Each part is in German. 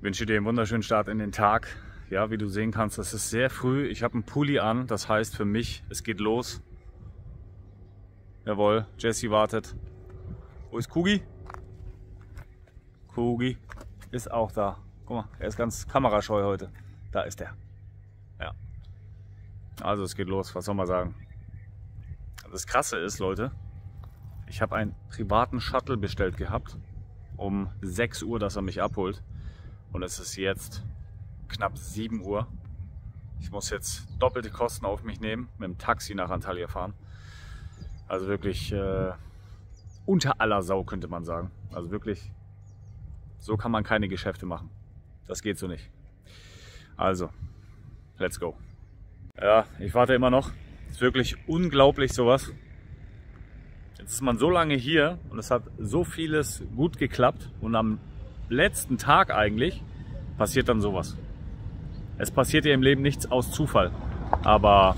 wünsche dir einen wunderschönen Start in den Tag. Ja, wie du sehen kannst, es ist sehr früh. Ich habe einen Pulli an, das heißt für mich, es geht los. Jawohl, Jessie wartet. Wo ist Kugi? Kugi ist auch da. Guck mal, er ist ganz kamerascheu heute. Da ist er. Ja. Also es geht los, was soll man sagen. Das Krasse ist, Leute, ich habe einen privaten Shuttle bestellt gehabt. Um 6 Uhr, dass er mich abholt. Und es ist jetzt knapp 7 Uhr. Ich muss jetzt doppelte Kosten auf mich nehmen, mit dem Taxi nach Antalya fahren. Also wirklich unter aller Sau, könnte man sagen. Also wirklich, so kann man keine Geschäfte machen. Das geht so nicht. Also, let's go. Ja, ich warte immer noch. Ist wirklich unglaublich sowas. Jetzt ist man so lange hier und es hat so vieles gut geklappt. Und am letzten Tag eigentlich passiert dann sowas. Es passiert ja im Leben nichts aus Zufall. Aber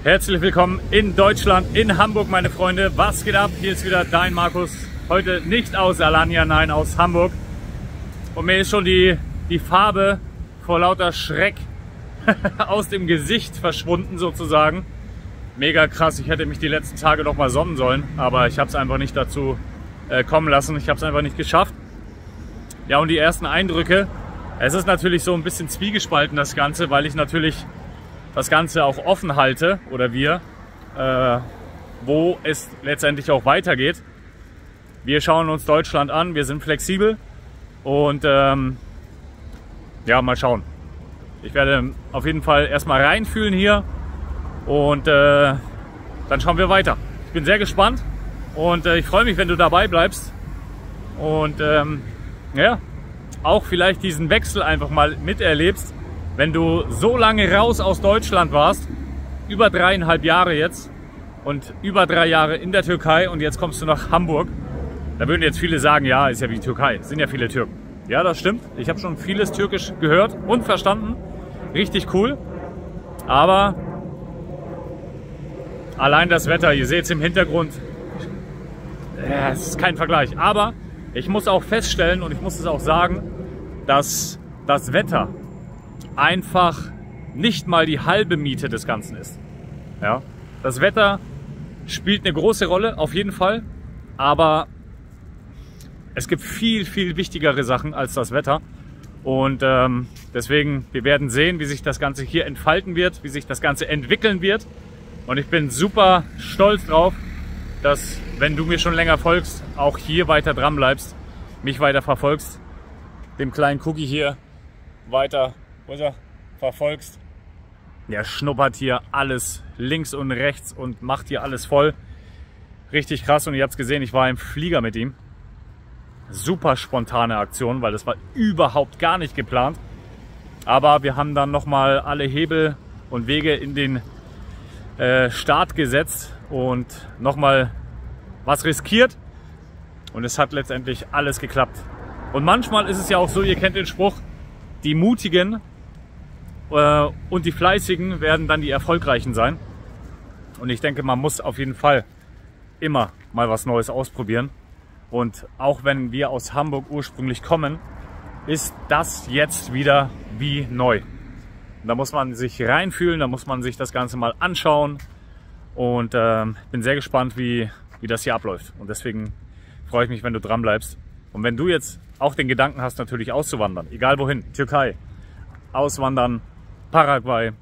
herzlich willkommen in Deutschland, in Hamburg, meine Freunde. Was geht ab? Hier ist wieder dein Markus. Heute nicht aus Alanya, nein, aus Hamburg. Und mir ist schon die Farbe vor lauter Schreck aus dem Gesicht verschwunden sozusagen. Mega krass. Ich hätte mich die letzten Tage noch mal sonnen sollen, aber ich habe es einfach nicht dazu kommen lassen. Ich habe es einfach nicht geschafft. Ja, und die ersten Eindrücke. Es ist natürlich so ein bisschen zwiegespalten, das Ganze, weil ich natürlich das Ganze auch offen halte, oder wir, wo es letztendlich auch weitergeht. Wir schauen uns Deutschland an, wir sind flexibel und ja, mal schauen. Ich werde auf jeden Fall erstmal reinfühlen hier und dann schauen wir weiter. Ich bin sehr gespannt und ich freue mich, wenn du dabei bleibst und ja, auch vielleicht diesen Wechsel einfach mal miterlebst. Wenn du so lange raus aus Deutschland warst, über 3,5 Jahre jetzt und über 3 Jahre in der Türkei und jetzt kommst du nach Hamburg, da würden jetzt viele sagen, ja, ist ja wie die Türkei, sind ja viele Türken. Ja, das stimmt. Ich habe schon vieles Türkisch gehört und verstanden. Richtig cool. Aber allein das Wetter, ihr seht es im Hintergrund, es ist kein Vergleich. Aber ich muss auch feststellen und ich muss es auch sagen, dass das Wetter einfach nicht mal die halbe Miete des Ganzen ist. Ja, das Wetter spielt eine große Rolle, auf jeden Fall, aber es gibt viel, viel wichtigere Sachen als das Wetter. Und deswegen, wir werden sehen, wie sich das Ganze hier entfalten wird, wie sich das Ganze entwickeln wird. Und ich bin super stolz drauf, dass, wenn du mir schon länger folgst, auch hier weiter dran bleibst, mich weiter verfolgst, dem kleinen Cookie hier weiter verfolgst. Der schnuppert hier alles links und rechts und macht hier alles voll. Richtig krass, und ihr habt es gesehen, ich war im Flieger mit ihm. Super spontane Aktion, weil das war überhaupt gar nicht geplant. Aber wir haben dann nochmal alle Hebel und Wege in den Start gesetzt und nochmal was riskiert. Und es hat letztendlich alles geklappt. Und manchmal ist es ja auch so, ihr kennt den Spruch, die Mutigen und die Fleißigen werden dann die Erfolgreichen sein. Und ich denke, man muss auf jeden Fall immer mal was Neues ausprobieren. Und auch wenn wir aus Hamburg ursprünglich kommen, ist das jetzt wieder wie neu. Und da muss man sich reinfühlen, da muss man sich das Ganze mal anschauen. Und bin sehr gespannt, wie das hier abläuft. Und deswegen freue ich mich, wenn du dran bleibst. Und wenn du jetzt auch den Gedanken hast, natürlich auszuwandern, egal wohin, Türkei, auswandern, Paraguay,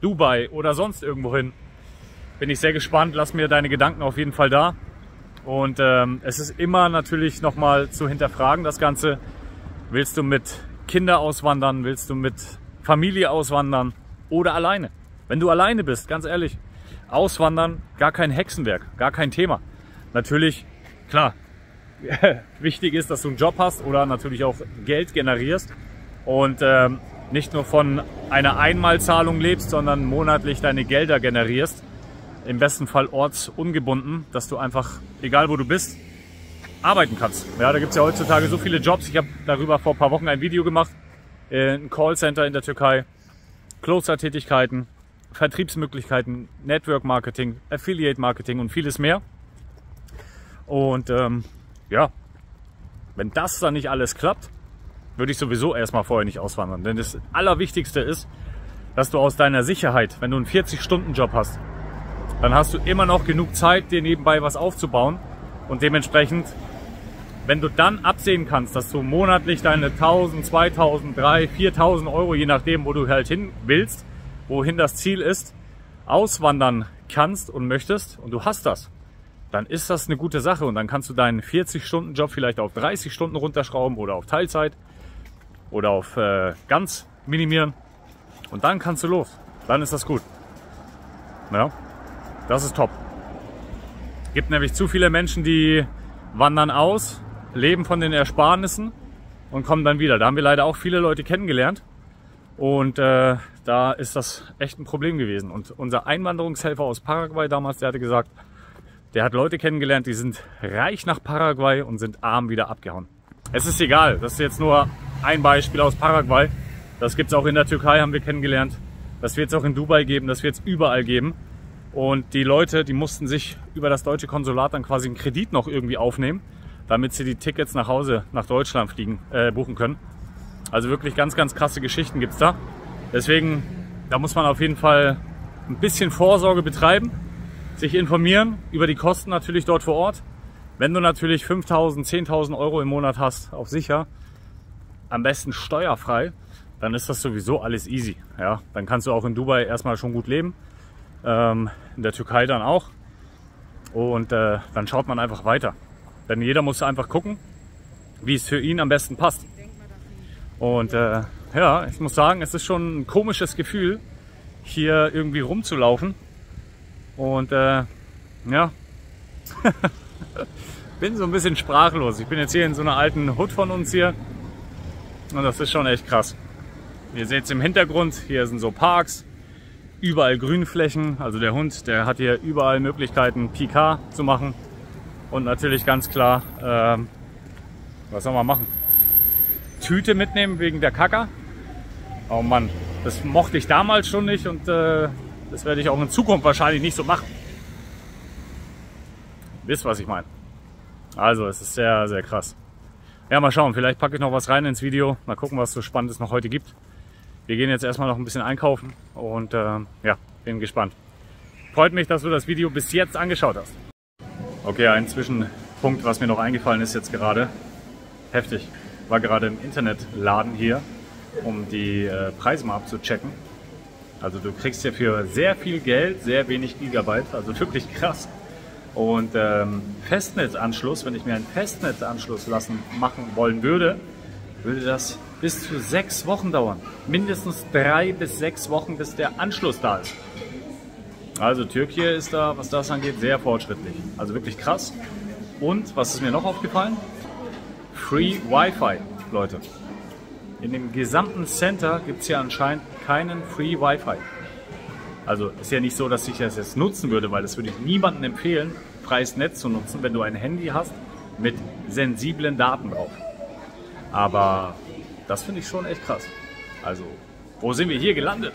Dubai oder sonst irgendwo hin, bin ich sehr gespannt. Lass mir deine Gedanken auf jeden Fall da. Und es ist immer natürlich nochmal zu hinterfragen, das Ganze. Willst du mit Kindern auswandern? Willst du mit Familie auswandern? Oder alleine? Wenn du alleine bist, ganz ehrlich, auswandern, gar kein Hexenwerk, gar kein Thema. Natürlich, klar, wichtig ist, dass du einen Job hast oder natürlich auch Geld generierst. Und nicht nur von einer Einmalzahlung lebst, sondern monatlich deine Gelder generierst. Im besten Fall ortsungebunden, dass du einfach, egal wo du bist, arbeiten kannst. Ja, da gibt es ja heutzutage so viele Jobs. Ich habe darüber vor ein paar Wochen ein Video gemacht. Ein Callcenter in der Türkei, Closer-Tätigkeiten, Vertriebsmöglichkeiten, Network Marketing, Affiliate Marketing und vieles mehr. Und ja, wenn das dann nicht alles klappt, würde ich sowieso erstmal vorher nicht auswandern. Denn das Allerwichtigste ist, dass du aus deiner Sicherheit, wenn du einen 40-Stunden-Job hast, dann hast du immer noch genug Zeit, dir nebenbei was aufzubauen. Und dementsprechend, wenn du dann absehen kannst, dass du monatlich deine 1000, 2000, 3000, 4000 Euro, je nachdem, wo du halt hin willst, wohin das Ziel ist, auswandern kannst und möchtest und du hast das, dann ist das eine gute Sache. Und dann kannst du deinen 40-Stunden-Job vielleicht auf 30 Stunden runterschrauben oder auf Teilzeit oder auf ganz minimieren. Und dann kannst du los. Dann ist das gut. Ja, das ist top. Es gibt nämlich zu viele Menschen, die wandern aus, leben von den Ersparnissen und kommen dann wieder. Da haben wir leider auch viele Leute kennengelernt. Und da ist das echt ein Problem gewesen. Und unser Einwanderungshelfer aus Paraguay damals, der hatte gesagt, der hat Leute kennengelernt, die sind reich nach Paraguay und sind arm wieder abgehauen. Es ist egal, das ist jetzt nur ein Beispiel aus Paraguay. Das gibt es auch in der Türkei, haben wir kennengelernt. Das wird es auch in Dubai geben, das wird es überall geben. Und die Leute, die mussten sich über das deutsche Konsulat dann quasi einen Kredit noch irgendwie aufnehmen, damit sie die Tickets nach Hause, nach Deutschland buchen können. Also wirklich ganz, ganz krasse Geschichten gibt es da. Deswegen, da muss man auf jeden Fall ein bisschen Vorsorge betreiben, sich informieren über die Kosten natürlich dort vor Ort. Wenn du natürlich 5.000, 10.000 Euro im Monat hast, auf sicher, am besten steuerfrei, dann ist das sowieso alles easy. Ja, dann kannst du auch in Dubai erstmal schon gut leben, in der Türkei dann auch. Und dann schaut man einfach weiter. Denn jeder muss einfach gucken, wie es für ihn am besten passt. Und ja, ich muss sagen, es ist schon ein komisches Gefühl, hier irgendwie rumzulaufen. Und ja, bin so ein bisschen sprachlos. Ich bin jetzt hier in so einer alten Hut von uns hier. Und das ist schon echt krass. Ihr seht es im Hintergrund, hier sind so Parks, überall Grünflächen. Also der Hund, der hat hier überall Möglichkeiten, PK zu machen. Und natürlich ganz klar, was soll man machen? Tüte mitnehmen wegen der Kacke. Oh Mann, das mochte ich damals schon nicht und das werde ich auch in Zukunft wahrscheinlich nicht so machen. Wisst, was ich meine. Also, es ist sehr, sehr krass. Ja, mal schauen, vielleicht packe ich noch was rein ins Video. Mal gucken, was so Spannendes noch heute gibt. Wir gehen jetzt erstmal noch ein bisschen einkaufen und ja, bin gespannt. Freut mich, dass du das Video bis jetzt angeschaut hast. Okay, ein Zwischenpunkt, was mir noch eingefallen ist jetzt gerade. Heftig. War gerade im Internetladen hier, um die Preise mal abzuchecken. Also du kriegst ja für sehr viel Geld sehr wenig Gigabyte, also wirklich krass. Und Festnetzanschluss, wenn ich mir einen Festnetzanschluss machen wollen würde, würde das bis zu 6 Wochen dauern. Mindestens 3 bis 6 Wochen, bis der Anschluss da ist. Also Türkei ist da, was das angeht, sehr fortschrittlich. Also wirklich krass. Und, was ist mir noch aufgefallen? Free Wi-Fi, Leute. In dem gesamten Center gibt es ja anscheinend keinen Free Wi-Fi. Also ist ja nicht so, dass ich das jetzt nutzen würde, weil das würde ich niemandem empfehlen, freies Netz zu nutzen, wenn du ein Handy hast mit sensiblen Daten drauf. Aber das finde ich schon echt krass. Also, wo sind wir hier gelandet?